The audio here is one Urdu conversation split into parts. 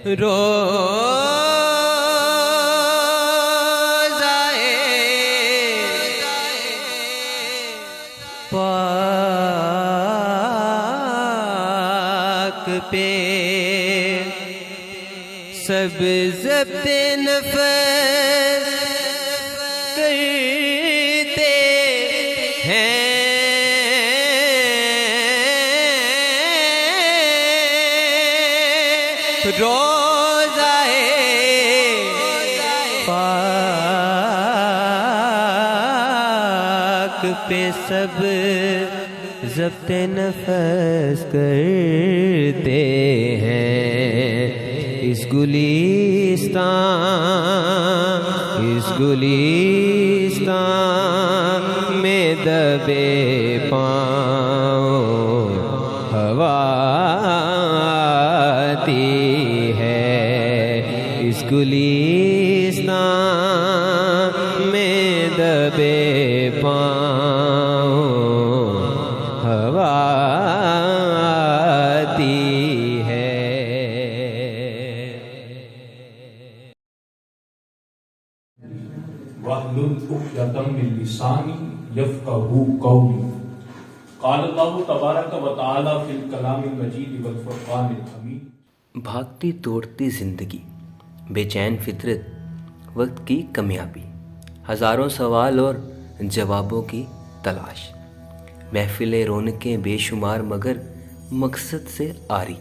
پاک پہ سب ضبط نفس کرتے ہیں، روزائے پاک پہ سب ضبط نفس کرتے ہیں۔ اس گلستان میں دبے پاؤں ہوا آتی ہے، اس گلستان میں دبے پاؤں ہوا آتی ہے۔ وَاحْلُلْ عُقْدَةً مِّن لِّسَانِي يَفْقَهُوا قَوْلِي۔ قال اللہ تبارک و تعالی فی الکلام المجید والفرقان الحمید۔ بھاگتی دوڑتی زندگی، بے چین فطرت، وقت کی کمیابی، ہزاروں سوال اور جوابوں کی تلاش، محفلیں رونقیں بے شمار مگر مقصد سے آری،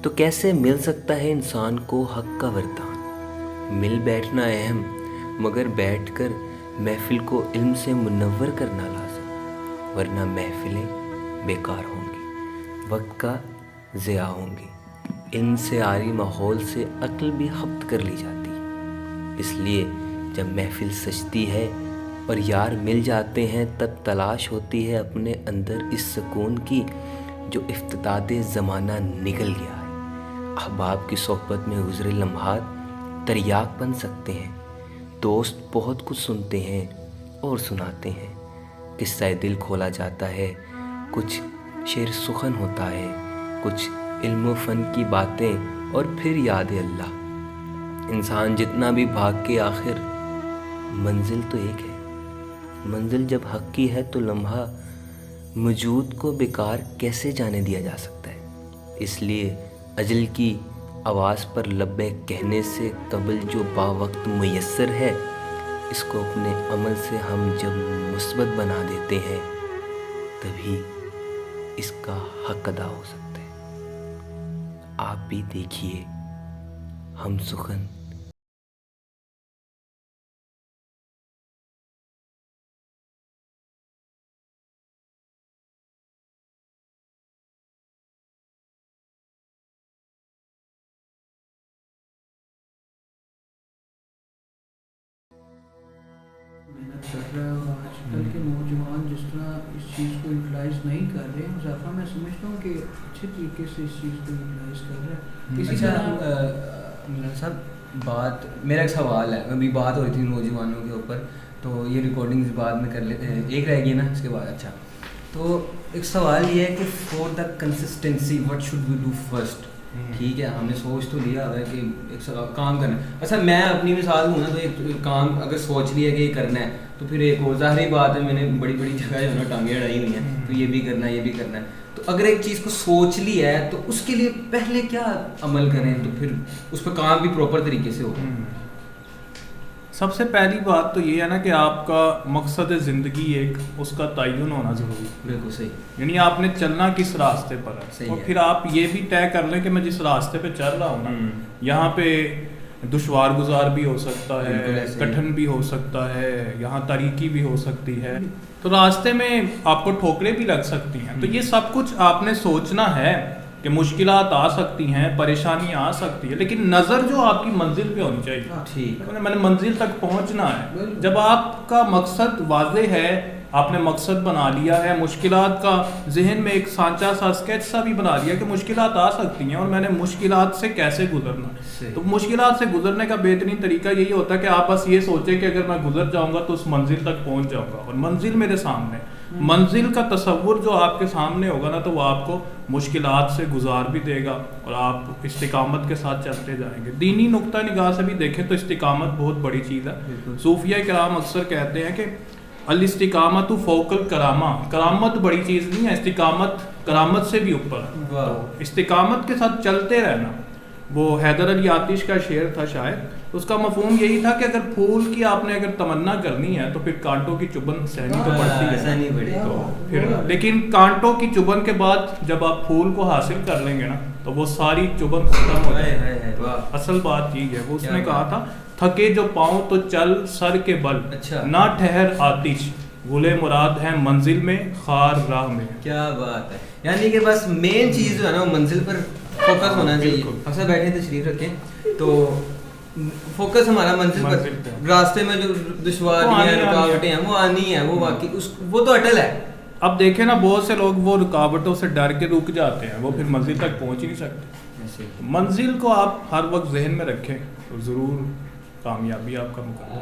تو کیسے مل سکتا ہے انسان کو حق کا وردان؟ مل بیٹھنا اہم مگر بیٹھ کر محفل کو علم سے منور کرنا لازم، ورنہ محفلیں بیکار ہوں گی، وقت کا ضیاع ہوں گی، علم سے آری ماحول سے عقل بھی حبت کر لی جاتی۔ اس لیے جب محفل سجتی ہے اور یار مل جاتے ہیں، تب تلاش ہوتی ہے اپنے اندر اس سکون کی جو افتتاح زمانہ نگل گیا ہے۔ احباب کی صحبت میں گزرے لمحات تریاک بن سکتے ہیں، دوست بہت کچھ سنتے ہیں اور سناتے ہیں، قصہ دل کھولا جاتا ہے، کچھ شعر سخن ہوتا ہے، کچھ علم و فن کی باتیں، اور پھر یاد اللہ۔ انسان جتنا بھی بھاگ کے آخر منزل تو ایک ہے۔ منزل جب حق کی ہے تو لمحہ موجود کو بیکار کیسے جانے دیا جا سکتا ہے؟ اس لیے اجل کی آواز پر لبیک کہنے سے قبل جو با وقت میسر ہے، اس کو اپنے عمل سے ہم جب مثبت بنا دیتے ہیں، تبھی اس کا حق ادا ہو سکتا ہے۔ آپ بھی دیکھیے ہم سخن۔ محنت کر رہا ہے، اور آج کل کے نوجوان جس طرح اس چیز کو یوٹیلائز نہیں کر رہے، حذیفہ میں سمجھتا ہوں کہ اچھے طریقے سے اس چیز کو یوٹیلائز کر رہے ہیں۔ کسی طرح مولانا صاحب بات، میرا ایک سوال ہے، ابھی بات ہو رہی تھی نوجوانوں کے اوپر، تو یہ ریکارڈنگ بعد میں کر لیتے ہیں، ایک رہ گئی نا اس کے بعد۔ اچھا، تو ایک سوال یہ ہے کہ for the consistency what should we do first? ٹھیک ہے، ہم نے سوچ تو لیا ہے کہ ایک کام کرنا ہے۔ اچھا، میں اپنی مثال ہوں نا، تو ایک کام اگر سوچ لیا کہ یہ کرنا ہے، تو پھر ایک اور ظاہری بات ہے، میں نے بڑی بڑی جگہ جو ہے نا ٹانگیں اڑائی ہوئی ہیں، تو یہ بھی کرنا ہے، یہ بھی کرنا ہے۔ تو اگر ایک چیز کو سوچ لیا ہے تو اس کے لیے پہلے کیا عمل کریں تو پھر اس پہ کام بھی پراپر طریقے سے ہو؟ سب سے پہلی بات تو یہ ہے نا کہ آپ کا مقصد زندگی ایک اس کا تعین ہونا ضروری ہے۔ بالکل صحیح، یعنی آپ نے چلنا کس راستے پر ہے، اور پھر آپ یہ بھی طے کر لیں کہ میں جس راستے پہ چل رہا ہوں نا، یہاں پہ دشوار گزار بھی ہو سکتا ہے، کٹھن بھی ہو سکتا ہے، یہاں تاریکی بھی ہو سکتی ہے، تو راستے میں آپ کو ٹھوکریں بھی لگ سکتی ہیں۔ تو یہ سب کچھ آپ نے سوچنا ہے کہ مشکلات آ سکتی ہیں، پریشانیاں آ سکتی ہیں، لیکن نظر جو آپ کی منزل پہ ہونی چاہیے۔ ٹھیک، میں نے منزل تک پہنچنا ہے۔ جب آپ کا مقصد واضح ہے، آپ نے مقصد بنا لیا ہے، مشکلات کا ذہن میں ایک سانچا سا اسکیچ سا بھی بنا لیا کہ مشکلات آ سکتی ہیں اور میں نے مشکلات سے کیسے گزرنا ہے، تو مشکلات سے گزرنے کا بہترین طریقہ یہی ہوتا ہے کہ آپ بس یہ سوچیں کہ اگر میں گزر جاؤں گا تو اس منزل تک پہنچ جاؤں گا، اور منزل میرے سامنے، منزل کا تصور جو آپ کے سامنے ہوگا نا تو وہ آپ کو مشکلات سے گزار بھی دے گا اور آپ استقامت کے ساتھ چلتے جائیں گے. دینی نقطہ نگاہ سے بھی دیکھیں تو استقامت بہت بڑی چیز ہے. صوفیہ کرام اکثر کہتے ہیں کہ الاستقامت فوق الکرامہ، کرامت بڑی چیز نہیں ہے، استقامت کرامت سے بھی اوپر ہے. تو استقامت کے ساتھ چلتے رہنا. وہ حیدر علی آتش کا شعر تھا شاید، اس کا مفہوم یہی تھا کہ اگر پھول کی آپ نے اگر تمنا کرنی ہے تو پھر کانٹوں کی چبھن سہنی تو پڑتی ہے. تو پھر لیکن کانٹوں کی چبھن کے بعد جب آپ پھول کو حاصل کر لیں گے نا تو وہ ساری چبھن ختم ہو جائے گی. اصل بات یہ ہے، وہ اس نے کہا تھا تھکے جو پاؤں تو چل سر کے بل، نہ ٹھہر آتش گلے مراد ہے منزل میں خار راہ میں. کیا بات ہے. یعنی کہ بس مین چیز جو ہے نا وہ منزل پر فوکس ہونا چاہیے. اکثر بیٹھے تشریف رکھیں تو فوکس ہمارا منزل پر، راستے میں جو دشواریاں رکاوٹیں ہیں وہ آنی ہیں، وہ واقعی وہ تو اٹل ہے. اب دیکھیں نا بہت سے لوگ وہ رکاوٹوں سے ڈر کے رک جاتے ہیں، وہ پھر منزل تک پہنچ ہی نہیں سکتے. منزل کو آپ ہر وقت ذہن میں رکھیں تو ضرور کامیابی آپ کا مقدر.